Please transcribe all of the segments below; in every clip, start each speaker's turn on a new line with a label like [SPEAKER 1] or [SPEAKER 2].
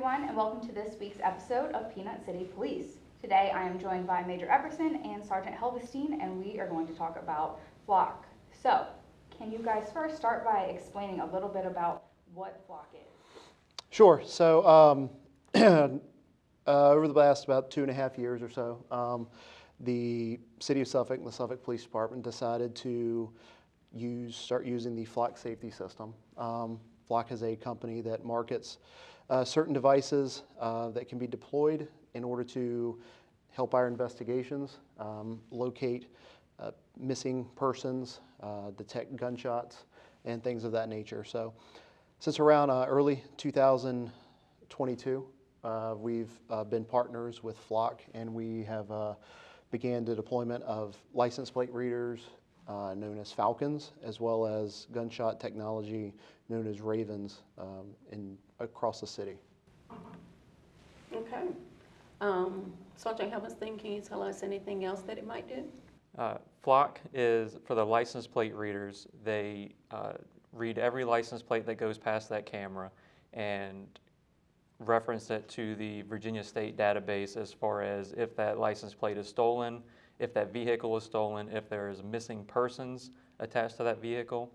[SPEAKER 1] everyone, and welcome to this week's episode of Peanut City Police. Today I am joined by Major Epperson and Sergeant Helvestine, and we are going to talk about Flock. So, can you guys first start by explaining a little bit about what Flock is?
[SPEAKER 2] Sure. So, over the last about 2.5 years or so, the City of Suffolk and the Suffolk Police Department decided to start using the Flock safety system. Flock is a company that markets certain devices that can be deployed in order to help our investigations, locate missing persons, detect gunshots, and things of that nature. So since around early 2022, we've been partners with Flock, and we have began the deployment of license plate readers known as Falcons, as well as gunshot technology known as Ravens across the city.
[SPEAKER 3] Okay. Sergeant Helvestine, can you tell us anything else that it might do?
[SPEAKER 4] Flock is, for the license plate readers, they read every license plate that goes past that camera and reference it to the Virginia State database as far as if that license plate is stolen, if that vehicle is stolen, if there's missing persons attached to that vehicle,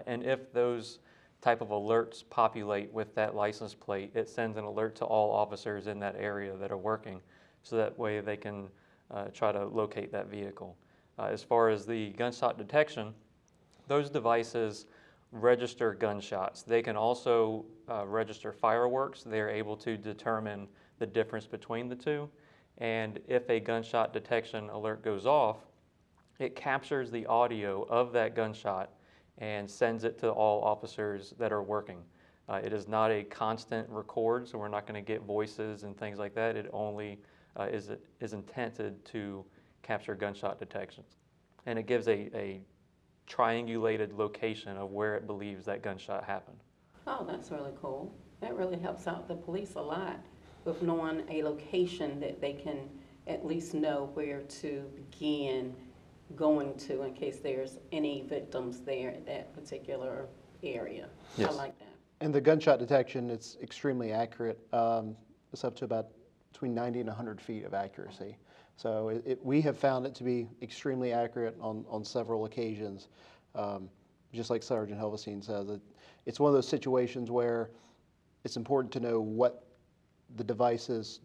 [SPEAKER 4] and if those type of alerts populate with that license plate, it sends an alert to all officers in that area that are working, so that way they can try to locate that vehicle. As far as the gunshot detection, those devices register gunshots. They can also register fireworks. They're able to determine the difference between the two. And if a gunshot detection alert goes off, it captures the audio of that gunshot and sends it to all officers that are working. It is not a constant record, so we're not going to get voices and things like that. It only is intended to capture gunshot detections. And it gives a triangulated location of where it believes that gunshot happened.
[SPEAKER 3] Oh, that's really cool. That really helps out the police a lot with knowing a location that they can at least know where to begin going to in case there's any victims there at that particular area.
[SPEAKER 4] Yes.
[SPEAKER 3] I like that.
[SPEAKER 2] And the gunshot detection, it's extremely accurate. It's up to about between 90 and 100 feet of accuracy. So we have found it to be extremely accurate on several occasions. Just like Sergeant Helvestine says, it's one of those situations where it's important to know what the devices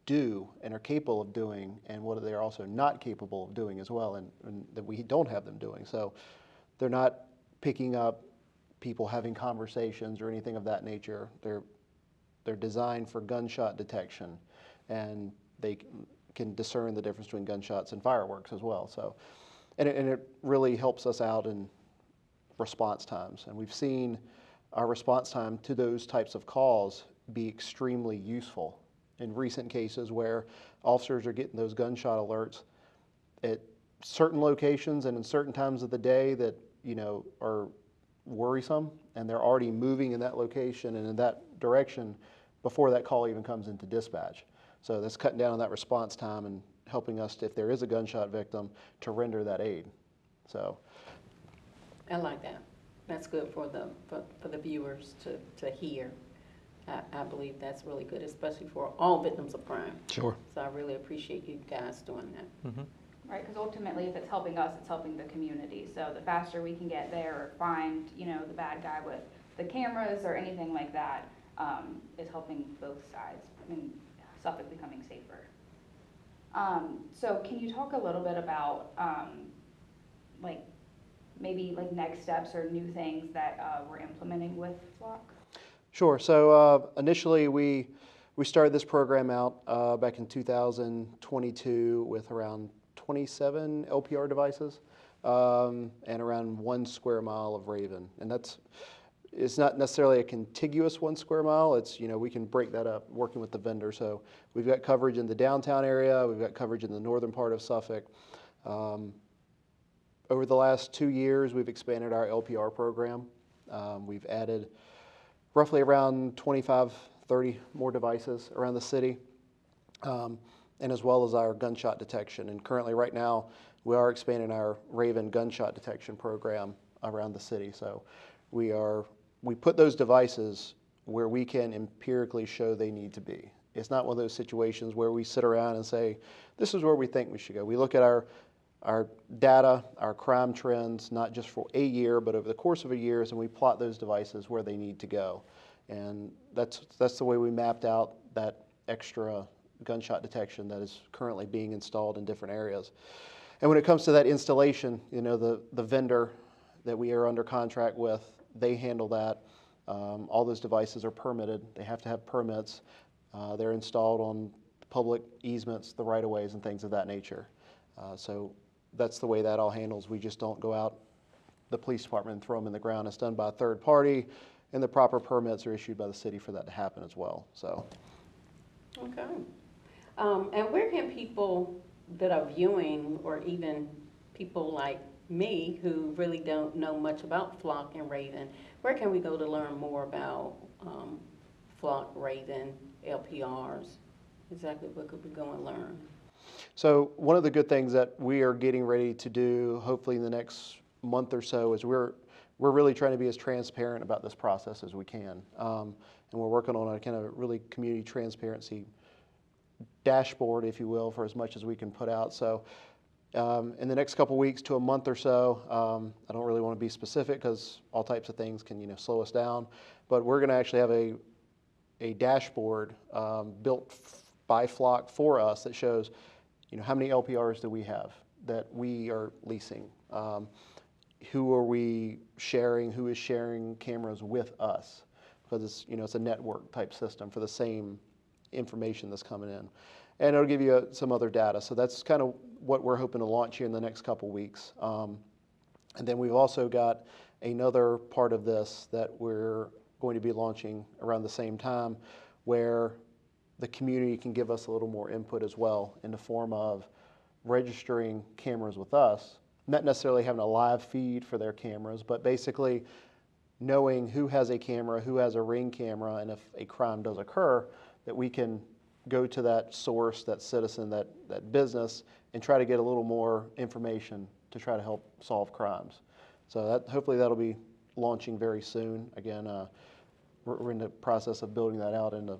[SPEAKER 2] do and are capable of doing, and what they're also not capable of doing as well, and that we don't have them doing. So they're not picking up people having conversations or anything of that nature. They're designed for gunshot detection, and they can discern the difference between gunshots and fireworks as well. So, and it really helps us out in response times. And we've seen our response time to those types of calls be extremely useful in recent cases where officers are getting those gunshot alerts at certain locations and in certain times of the day that, are worrisome, and they're already moving in that location and in that direction before that call even comes into dispatch. So that's cutting down on that response time and helping us, if there is a gunshot victim, to render that aid. So
[SPEAKER 3] I like that. That's good for the viewers to hear. I believe that's really good, especially for all victims of crime.
[SPEAKER 2] Sure.
[SPEAKER 3] So I really appreciate you guys doing that.
[SPEAKER 4] Mm-hmm.
[SPEAKER 1] Right, because ultimately if it's helping us, it's helping the community. So the faster we can get there or find, the bad guy with the cameras or anything like that, is helping both sides. Suffolk becoming safer. So can you talk a little bit about maybe next steps or new things that we're implementing with Flock?
[SPEAKER 2] Sure. So initially we started this program out back in 2022 with around 27 LPR devices and around 1 square mile of Raven. And it's not necessarily a contiguous 1 square mile. It's, we can break that up working with the vendor. So we've got coverage in the downtown area. We've got coverage in the northern part of Suffolk. Over the last 2 years, we've expanded our LPR program. We've added roughly around 25, 30 more devices around the city, and as well as our gunshot detection. And currently, right now, we are expanding our Raven gunshot detection program around the city. So we put those devices where we can empirically show they need to be. It's not one of those situations where we sit around and say, this is where we think we should go. We look at our data, our crime trends, not just for a year, but over the course of a year, and we plot those devices where they need to go. And that's the way we mapped out that extra gunshot detection that is currently being installed in different areas. And when it comes to that installation, you know, the vendor that we are under contract with, they handle that. All those devices are permitted. They have to have permits. They're installed on public easements, the right-of-ways, and things of that nature. So that's the way that all handles. We just don't go out, the police department, and throw them in the ground. It's done by a third party, and the proper permits are issued by the city for that to happen as well. So.
[SPEAKER 3] Okay. And where can people that are viewing, or even people like me who really don't know much about Flock and Raven, where can we go to learn more about Flock, Raven, LPRs? Exactly what could we go and learn?
[SPEAKER 2] So one of the good things that we are getting ready to do, hopefully in the next month or so, is we're really trying to be as transparent about this process as we can. And we're working on a kind of really community transparency dashboard, if you will, for as much as we can put out. So in the next couple weeks to a month or so, I don't really want to be specific because all types of things can, you know, slow us down, but we're going to actually have a dashboard built by Flock for us that shows, you know, how many LPRs do we have that we are leasing? Who are we sharing? Who is sharing cameras with us? Because it's, you know, it's a network type system for the same information that's coming in. And it'll give you some other data. So that's kind of what we're hoping to launch here in the next couple weeks. And then we've also got another part of this that we're going to be launching around the same time, where the community can give us a little more input as well in the form of registering cameras with us, not necessarily having a live feed for their cameras, but basically knowing who has a camera, who has a Ring camera, and if a crime does occur, that we can go to that source, that citizen, that business, and try to get a little more information to try to help solve crimes. So that, hopefully that'll be launching very soon. Again, we're in the process of building that out in the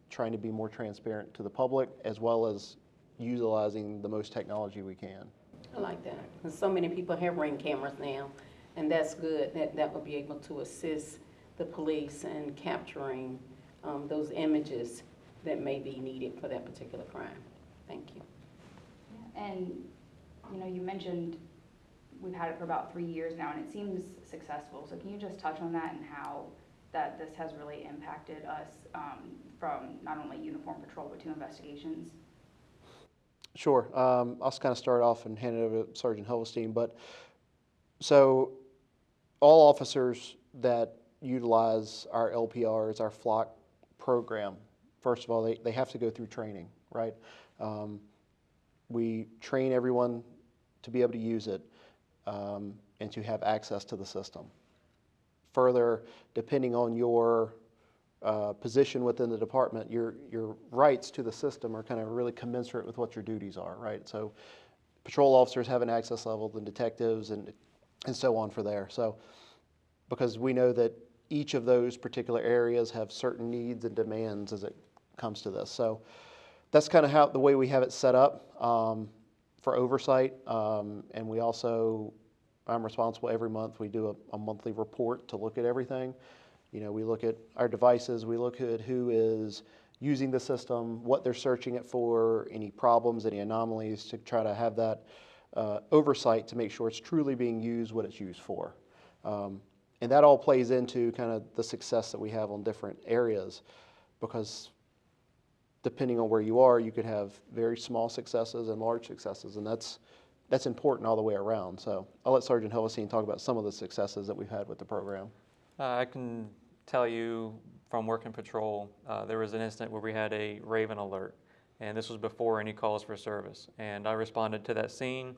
[SPEAKER 2] trying to be more transparent to the public, as well as utilizing the most technology we can.
[SPEAKER 3] I like that. And so many people have Ring cameras now, and that's good. That will be able to assist the police in capturing those images that may be needed for that particular crime. Thank you.
[SPEAKER 1] Yeah, and you know, you mentioned we've had it for about 3 years now, and it seems successful. So can you just touch on that and how that this has really impacted us from not only uniform patrol but to investigations?
[SPEAKER 2] Sure. I'll kind of start off and hand it over to Sergeant Helvestine. But so all officers that utilize our LPRs, our Flock program, first of all, they have to go through training, right? We train everyone to be able to use it and to have access to the system. Further, depending on your position within the department, your rights to the system are kind of really commensurate with what your duties are, right? So patrol officers have an access level, the detectives, and so on for there. So because we know that each of those particular areas have certain needs and demands as it comes to this. So that's kind of how the way we have it set up for oversight. And we also, I'm responsible every month. We do a monthly report to look at everything. You know, we look at our devices, we look at who is using the system, what they're searching it for, any problems, any anomalies, to try to have that oversight to make sure it's truly being used what it's used for. And that all plays into kind of the success that we have on different areas, because depending on where you are, you could have very small successes and large successes, and that's important all the way around. So I'll let Sergeant Helvestine talk about some of the successes that we've had with the program.
[SPEAKER 4] I can tell you from working patrol, there was an incident where we had a Raven alert, and this was before any calls for service. And I responded to that scene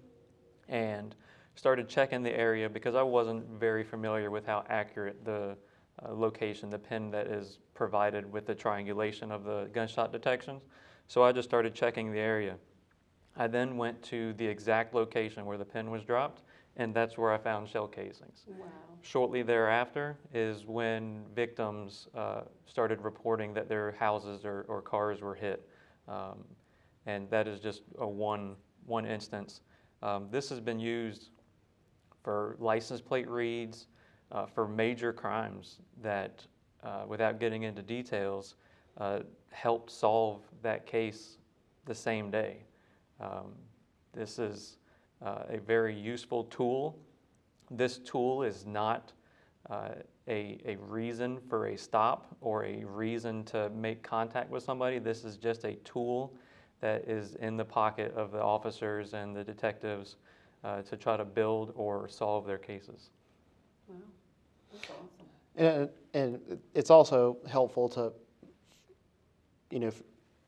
[SPEAKER 4] and started checking the area because I wasn't very familiar with how accurate the location, the pin that is provided with the triangulation of the gunshot detections. So I just started checking the area. I then went to the exact location where the pin was dropped and that's where I found shell casings.
[SPEAKER 3] Wow.
[SPEAKER 4] Shortly thereafter is when victims started reporting that their houses or cars were hit. And that is just one instance. This has been used for license plate reads, for major crimes that, without getting into details, helped solve that case the same day. This is a very useful tool. This tool is not a reason for a stop or a reason to make contact with somebody. This is just a tool that is in the pocket of the officers and the detectives to try to build or solve their cases.
[SPEAKER 3] Wow, that's awesome.
[SPEAKER 2] And it's also helpful to,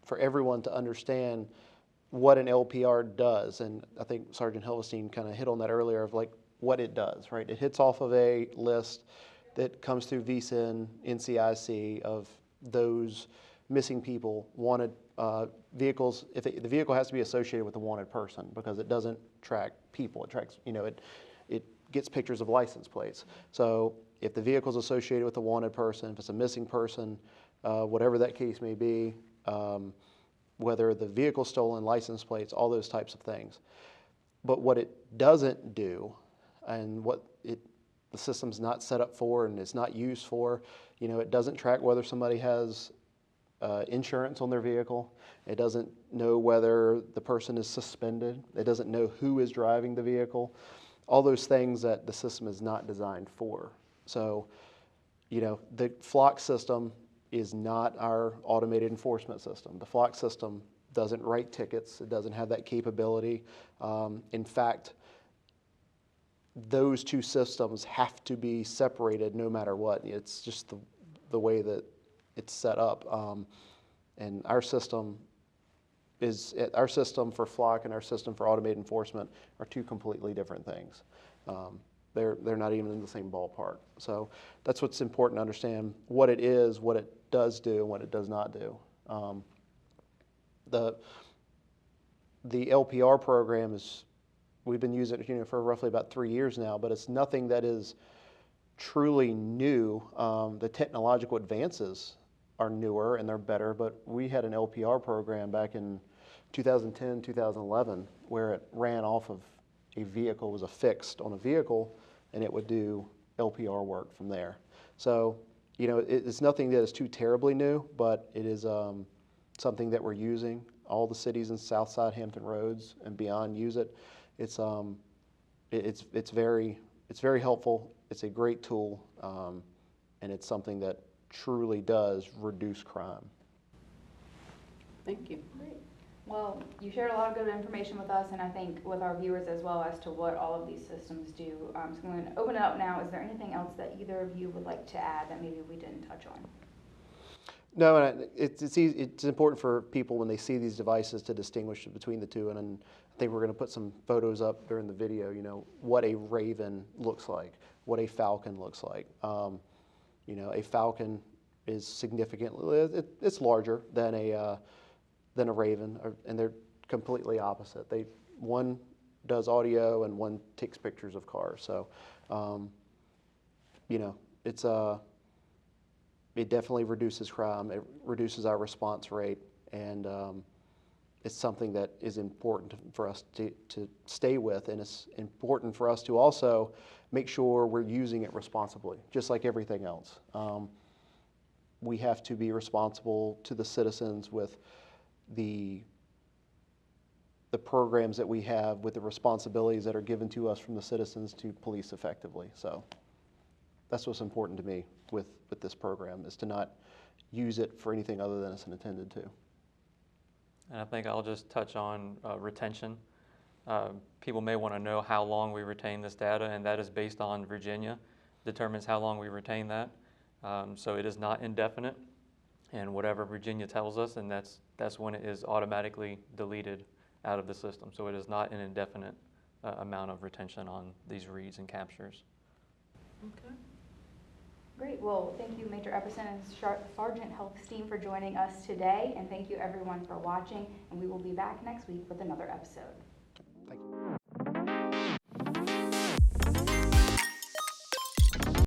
[SPEAKER 2] for everyone to understand what an LPR does. And I think Sergeant Helvestine kind of hit on that earlier of like what it does, right? It hits off of a list that comes through VSIN, NCIC of those missing people, wanted vehicles. The vehicle has to be associated with a wanted person because it doesn't track people. It tracks, it gets pictures of license plates. So if the vehicle is associated with a wanted person, if it's a missing person, whatever that case may be, whether the vehicle's stolen, license plates, all those types of things. But what it doesn't do, and what the system's not set up for and it's not used for, it doesn't track whether somebody has insurance on their vehicle. It doesn't know whether the person is suspended. It doesn't know who is driving the vehicle. All those things that the system is not designed for. So, the flock system is not our automated enforcement system. The flock system doesn't write tickets. It doesn't have that capability. In fact, those two systems have to be separated no matter what. It's just the way that it's set up. And our system for flock and our system for automated enforcement are two completely different things. They're not even in the same ballpark. So that's what's important to understand: what it is, what it does do, and what it does not do. The LPR program we've been using it for roughly about 3 years now, but it's nothing that is truly new. The technological advances are newer and they're better, but we had an LPR program back in 2010, 2011, where it ran off of a vehicle, was affixed on a vehicle, and it would do LPR work from there. So, it's nothing that is too terribly new, but it is something that we're using. All the cities in Southside Hampton Roads and beyond use it. It's very helpful. It's a great tool, and it's something that truly does reduce crime.
[SPEAKER 3] Thank you.
[SPEAKER 1] Great. Well, you shared a lot of good information with us, and I think with our viewers as well, as to what all of these systems do. So I'm going to open it up now. Is there anything else that either of you would like to add that maybe we didn't touch on?
[SPEAKER 2] No, and it's important for people when they see these devices to distinguish between the two. And I think we're going to put some photos up during the video. What a Raven looks like, what a Falcon looks like. A Falcon is significantly, it's larger than a Raven, and they're completely opposite. One does audio and one takes pictures of cars. So, it definitely reduces crime. It reduces our response rate, and it's something that is important for us to stay with, and it's important for us to also make sure we're using it responsibly, just like everything else. We have to be responsible to the citizens with the programs that we have, with the responsibilities that are given to us from the citizens to police effectively. So that's what's important to me with this program, is to not use it for anything other than it's intended to.
[SPEAKER 4] And I think I'll just touch on retention. People may want to know how long we retain this data, and that is based on Virginia, determines how long we retain that. So it is not indefinite, and whatever Virginia tells us, and that's when it is automatically deleted out of the system. So it is not an indefinite amount of retention on these reads and captures.
[SPEAKER 3] Okay.
[SPEAKER 1] Great. Well, thank you, Major Epperson and Sergeant Helvestine, for joining us today, and thank you everyone for watching, and we will be back next week with another episode.
[SPEAKER 2] Thank you.